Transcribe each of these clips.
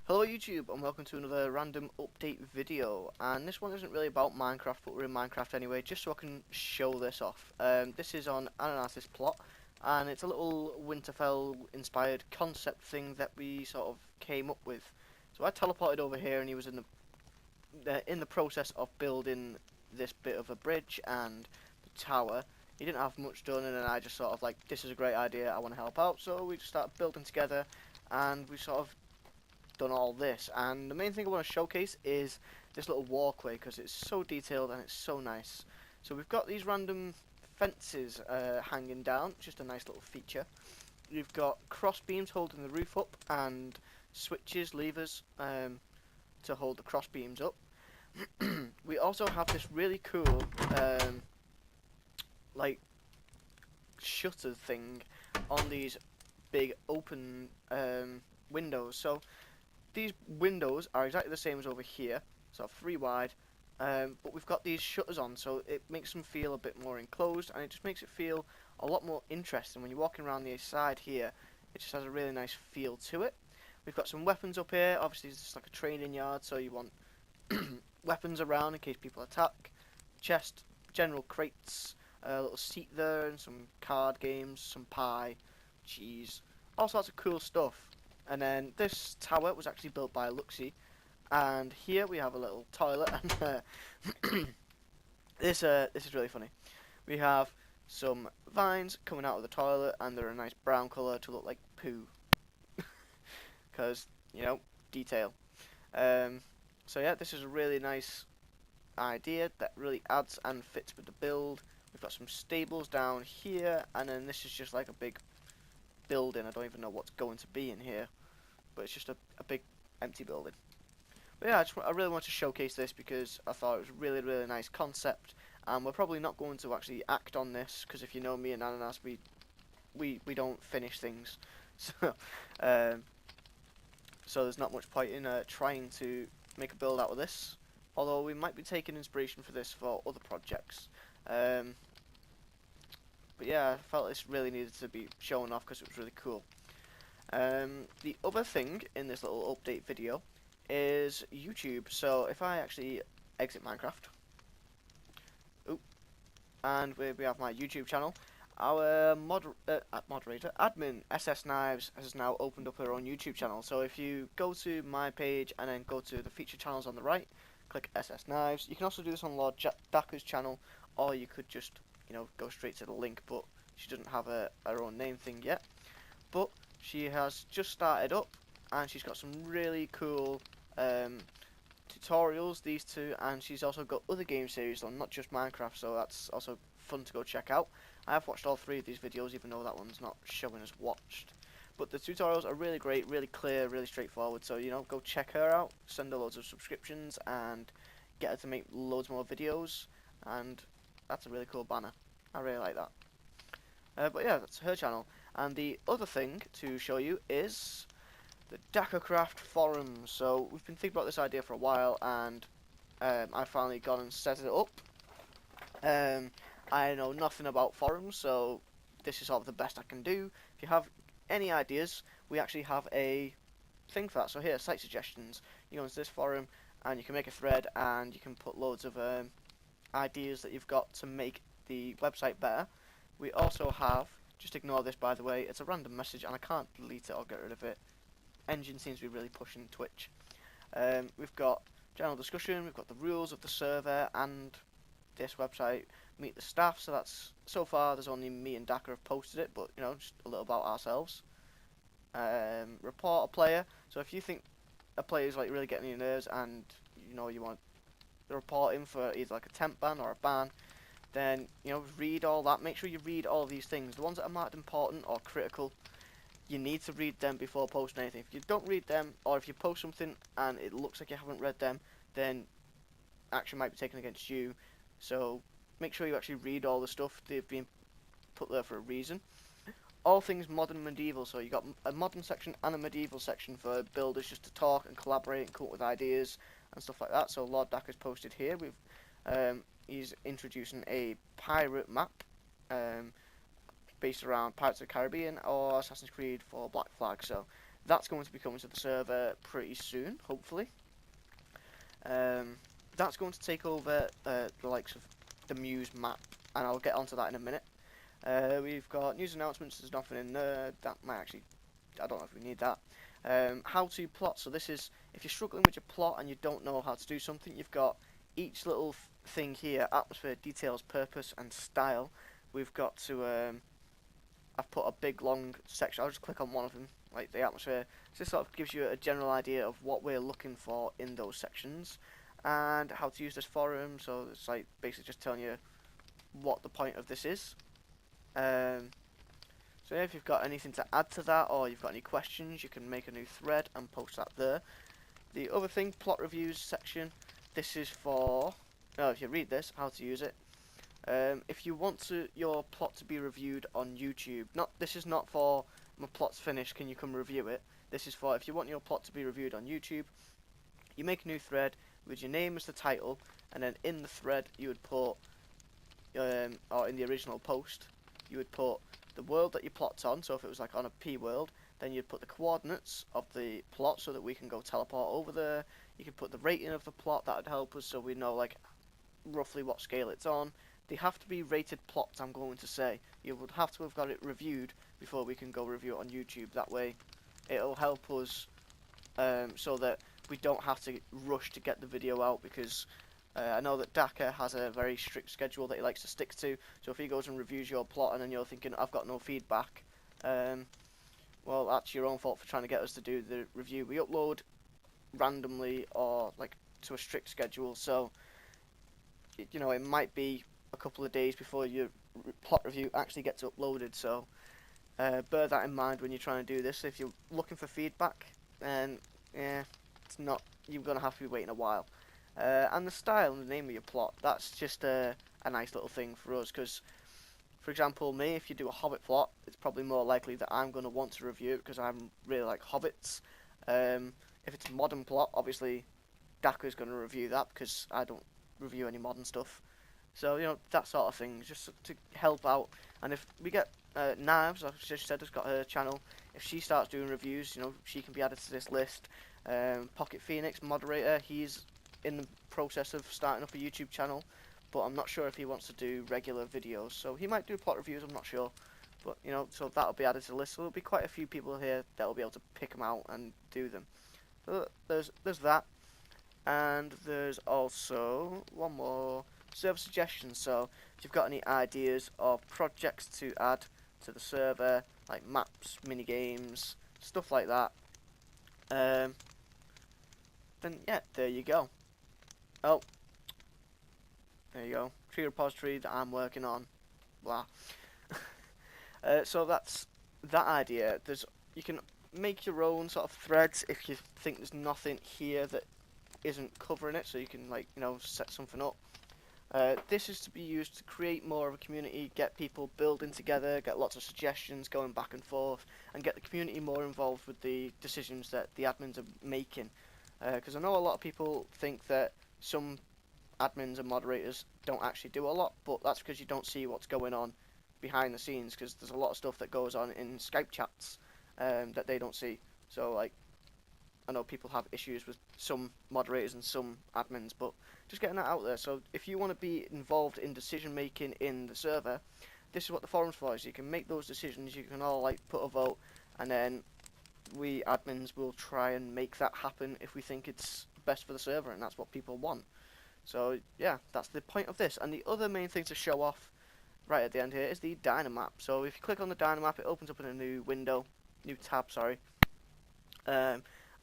Hello YouTube and welcome to another random update video, and this one isn't really about Minecraft, but we're in Minecraft anyway just so I can show this off. This is on Anenas' plot, and it's a little Winterfell inspired concept thing that we sort of came up with. So I teleported over here and he was in the process of building this bit of a bridge and the tower. He didn't have much done, and then I just sort of like, this is a great idea, I want to help out, so we just started building together and we sort of done all this. And the main thing I want to showcase is this little walkway because it's so detailed and it's so nice. So we've got these random fences hanging down, just a nice little feature. You've got cross beams holding the roof up and switches, levers to hold the cross beams up. We also have this really cool like shutter thing on these big open windows. So these windows are exactly the same as over here, so 3 wide, but we've got these shutters on, so it makes them feel a bit more enclosed, and it just makes it feel a lot more interesting. When you're walking around the side here, it just has a really nice feel to it. We've got some weapons up here. Obviously it's just like a training yard, so you want weapons around in case people attack. Chest, general crates, a little seat there, and some card games, some pie, cheese, all sorts of cool stuff. And then this tower was actually built by Luxie, and here we have a little toilet, and this is really funny. We have some vines coming out of the toilet, and they're a nice brown colour to look like poo, because, you know, detail. So yeah, this is a really nice idea that really adds and fits with the build. We've got some stables down here, and then this is just like a big building. I don't even know what's going to be in here, but it's just a big empty building. But yeah, I really want to showcase this because I thought it was a really nice concept, and we're probably not going to actually act on this because if you know me and Ananas, we don't finish things, so so there's not much point in trying to make a build out of this, although we might be taking inspiration for this for other projects. But yeah, I felt this really needed to be shown off because it was really cool. The other thing in this little update video is YouTube. So if I actually exit Minecraft, and we have my YouTube channel, our moderator, admin SS Knives, has now opened up her own YouTube channel. So if you go to my page and then go to the featured channels on the right, click SS Knives. You can also do this on Lord Dakr's channel, or you could just, you know, go straight to the link, but she doesn't have her own name thing yet. But she has just started up, and she's got some really cool tutorials, these two, and she's also got other game series on, not just Minecraft, so that's also fun to go check out. I have watched all 3 of these videos, even though that one's not showing as watched. But the tutorials are really great, really clear, really straightforward, so, you know, go check her out, send her loads of subscriptions, and get her to make loads more videos, and that's a really cool banner. I really like that. But yeah, that's her channel. And the other thing to show you is the dakrcraft forum. So we've been thinking about this idea for a while, and I've finally gone and set it up. I know nothing about forums, so this is sort of the best I can do. If you have any ideas, we actually have a thing for that. So here, site suggestions. You go into this forum, and you can make a thread, and you can put loads of ideas that you've got to make the website better. We also have, just ignore this by the way, it's a random message and I can't delete it or get rid of it. Engine seems to be really pushing Twitch. We've got general discussion, we've got the rules of the server and this website, meet the staff, so that's, so far there's only me and Dakar have posted it, but you know, just a little about ourselves. Report a player, so if you think a player is like really getting on your nerves and you know you want to report him for either like a temp ban or a ban, then, you know, read all that. Make sure you read all these things. The ones that are marked important or critical, you need to read them before posting anything. If you don't read them, or if you post something and it looks like you haven't read them, then action might be taken against you. So make sure you actually read all the stuff. They've been put there for a reason. All things modern and medieval, so you got a modern section and a medieval section for builders just to talk and collaborate and come up with ideas and stuff like that. So Lord Dak has posted here. He's introducing a pirate map based around Pirates of the Caribbean or Assassin's Creed for Black Flag. So That's going to be coming to the server pretty soon, hopefully. That's going to take over the likes of the Muse map, and I'll get onto that in a minute. We've got news announcements. There's nothing in there. That might actually, I don't know if we need that. How to plot. So this is, if you're struggling with your plot and you don't know how to do something, you've got each little thing here: atmosphere, details, purpose, and style. We've got to. I've put a big long section. I'll just click on one of them, like the atmosphere. So this sort of gives you a general idea of what we're looking for in those sections, and how to use this forum. So it's like basically just telling you what the point of this is. So yeah, if you've got anything to add to that, or you've got any questions, you can make a new thread and post that there. The other thing, plot reviews section. This is for, if you read this, how to use it. If you want your plot to be reviewed on YouTube, this is not for my plot's finished, can you come review it? This is for if you want your plot to be reviewed on YouTube, you make a new thread with your name as the title, and then in the thread you would put, or in the original post, you would put the world that your plot's on. So if it was like on a P world, then you'd put the coordinates of the plot so that we can go teleport over there. You can put the rating of the plot, that would help us so we know like roughly what scale it's on. They have to be rated plots, I'm going to say. You would have to have got it reviewed before we can go review it on YouTube. That way it'll help us so that we don't have to rush to get the video out, because I know that Dakar has a very strict schedule that he likes to stick to. So if he goes and reviews your plot and then you're thinking, I've got no feedback, well, that's your own fault for trying to get us to do the review. We upload randomly or like to a strict schedule, so you know, it might be a couple of days before your plot review actually gets uploaded. So bear that in mind when you're trying to do this. If you're looking for feedback, then yeah, it's not, you're gonna have to be waiting a while. And the style and the name of your plot, that's just a nice little thing for us, because for example me, if you do a Hobbit plot, it's probably more likely that I'm going to want to review it because I really like Hobbits. If it's a modern plot, obviously Dakar's going to review that because I don't review any modern stuff. So, you know, that sort of thing, just to help out. And if we get Knives, like she said, has got her channel, if she starts doing reviews, you know, she can be added to this list. Pocket Phoenix, moderator, he's in the process of starting up a YouTube channel, but I'm not sure if he wants to do regular videos. So he might do plot reviews, I'm not sure. But, you know, so that'll be added to the list. So there'll be quite a few people here that'll be able to pick them out and do them. So there's that. And there's also one more, server suggestions. So if you've got any ideas of projects to add to the server, like maps, mini games, stuff like that, then yeah, there you go. Oh, there you go. Tree repository that I'm working on. Blah. So that's that idea. You can make your own sort of threads if you think there's nothing here that isn't covering it, so you can, like, you know, set something up. This is to be used to create more of a community, get people building together, get lots of suggestions going back and forth, and get the community more involved with the decisions that the admins are making. Because I know a lot of people think that some admins and moderators don't actually do a lot, but that's because you don't see what's going on behind the scenes, because there's a lot of stuff that goes on in Skype chats that they don't see. So, like, I know people have issues with some moderators and some admins, but just getting that out there. So if you want to be involved in decision making in the server, this is what the forum's for. Is you can make those decisions, you can all like put a vote, and then we admins will try and make that happen if we think it's best for the server, and that's what people want. So yeah, that's the point of this. And the other main thing to show off right at the end here is the Dynamap. So if you click on the Dynamap, it opens up in a new window, new tab, sorry.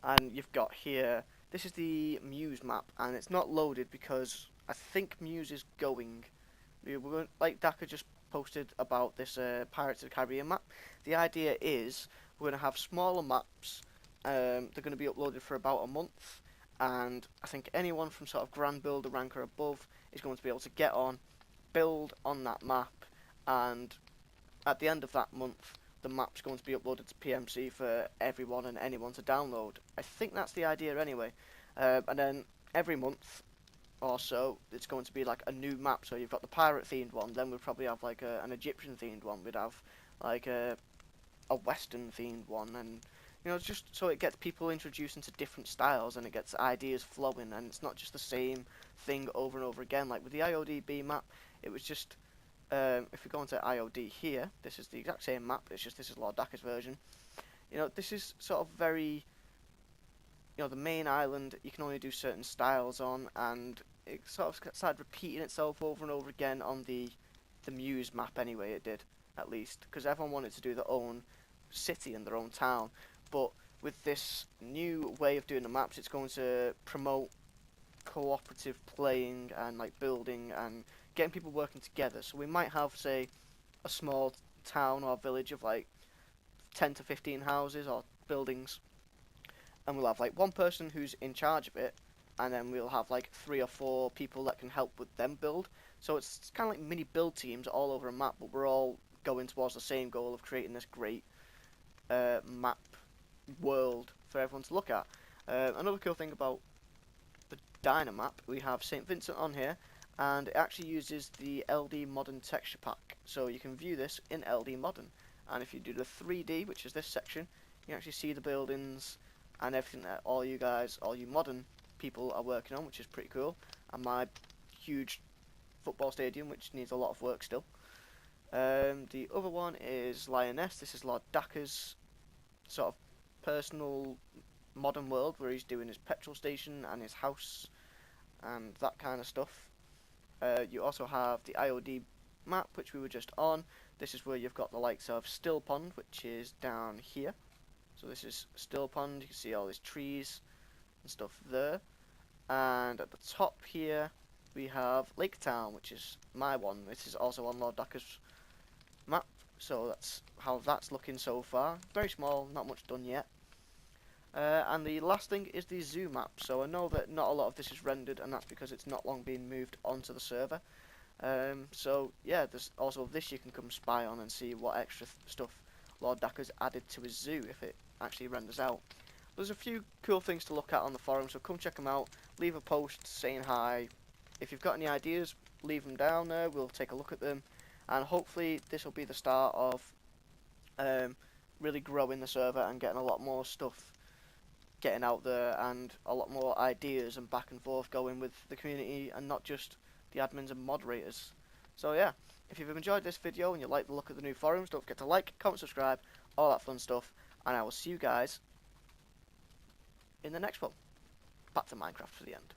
And you've got here, this is the Muse map, and it's not loaded because I think Muse is going. Like Dakar just posted about this Pirates of the Caribbean map. The idea is we're going to have smaller maps. They're going to be uploaded for about a month, and I think anyone from sort of Grand Builder rank or above is going to be able to get on, build on that map, and at the end of that month, the map's going to be uploaded to PMC for everyone and anyone to download. I think that's the idea anyway. And then every month or so, it's going to be like a new map. So you've got the pirate themed one, then we'll probably have like an Egyptian themed one. We'd have like a Western themed one, and You know, just so it gets people introduced into different styles and it gets ideas flowing, and it's not just the same thing over and over again. Like with the IODB map, it was just if we go into IOD here, this is the exact same map. It's just this is Lord Daka's version. You know, this is sort of very, you know, the main island you can only do certain styles on, and it sort of started repeating itself over and over again on the Muse map anyway. It did, at least, because everyone wanted to do their own city and their own town. But with this new way of doing the maps, it's going to promote cooperative playing and like building and getting people working together. So we might have, say, a small town or village of like 10 to 15 houses or buildings, and we'll have like one person who's in charge of it, and then we'll have like 3 or 4 people that can help with them build. So it's kind of like mini build teams all over a map, but we're all going towards the same goal of creating this great map world for everyone to look at. Another cool thing about the Dynamap, we have St. Vincent on here, and it actually uses the LD Modern texture pack, so you can view this in LD Modern. And if you do the 3D, which is this section, you can actually see the buildings and everything that all you modern people are working on, which is pretty cool. And my huge football stadium, which needs a lot of work still. The other one is Lioness. This is Lord Daka's sort of personal modern world where he's doing his petrol station and his house and that kind of stuff. You also have the IOD map, which we were just on. This is where you've got the likes of Still Pond, which is down here. So this is Still Pond. You can see all these trees and stuff there. And at the top here, we have Lake Town, which is my one. This is also on Lord Daka's map. So that's how that's looking so far. Very small, not much done yet. And the last thing is the zoo map. So I know that not a lot of this is rendered, and that's because it's not long been moved onto the server. So yeah, there's also this you can come spy on and see what extra stuff Lord Daka's added to his zoo if it actually renders out. There's a few cool things to look at on the forum, so come check them out. Leave a post saying hi. If you've got any ideas, leave them down there. We'll take a look at them, and hopefully this will be the start of really growing the server and getting a lot more stuff getting out there and a lot more ideas and back and forth going with the community and not just the admins and moderators. So yeah, if you've enjoyed this video and you like the look of the new forums, don't forget to like, comment, subscribe, all that fun stuff, and I will see you guys in the next one. Back to Minecraft for the end.